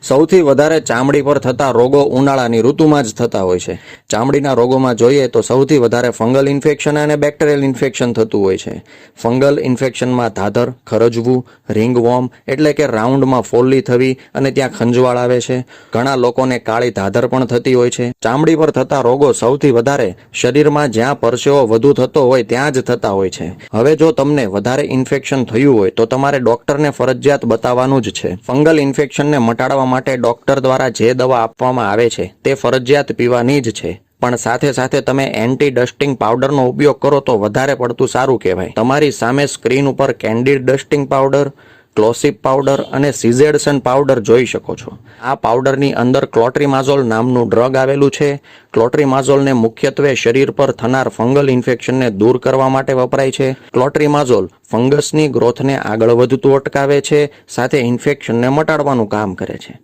સૌથી વધારે ચામડી પર થતા રોગો ઉનાળાની ઋતુમાં જ થતા હોય છે. ચામડીના રોગોમાં જોઈએ તો સૌથી વધારે ફંગલ ઇન્ફેક્શન અને બેક્ટેરિયલ ઇન્ફેક્શન થતું હોય છે. ફંગલ ઇન્ફેક્શનમાં ધાધર, ખરજવું, રિંગવોર્મ એટલે કે રાઉન્ડમાં ફોલ્લી થવી અને ત્યાં ખંજવાળ આવે છે. ઘણા લોકોને કાળી ધાધર પણ થતી હોય છે. ચામડી પર થતા રોગો સૌથી વધારે શરીરમાં જ્યાં પરસેવો વધુ થતો હોય ત્યાં જ થતા હોય છે. હવે જો તમને વધારે ઇન્ફેક્શન થયું હોય તો તમારે ડોક્ટરને ફરજિયાત બતાવવાનું જ છે. ફંગલ ઇન્ફેક્શનને મટાડવા માટે ડોક્ટર દ્વારા જે દવા આપવામાં આવે છે તે ફરજિયાત પીવાની જ છે. પણ સાથે સાથે તમે એન્ટી ડસ્ટિંગ પાવડરનો ઉપયોગ કરો તો વધારે પડતું સારું કહેવાય. તમારી સામે સ્ક્રીન ઉપર કેન્ડિડ ડસ્ટિંગ પાવડર, ક્લોસિપ પાવડર અને સિઝેડસન પાવડર જોઈ શકો છો. આ પાવડરની અંદર ક્લોટ્રીમાઝોલ નામનું ડ્રગ આવેલું છે. ક્લોટ્રીમાઝોલને મુખ્યત્વે શરીર પર થનાર ફંગલ ઇન્ફેક્શનને દૂર કરવા માટે વપરાય છે. ક્લોટ્રીમાઝોલ ફંગસની ગ્રોથને આગળ વધતું અટકાવે છે, સાથે ઇન્ફેક્શનને મટાડવાનું કામ કરે છે.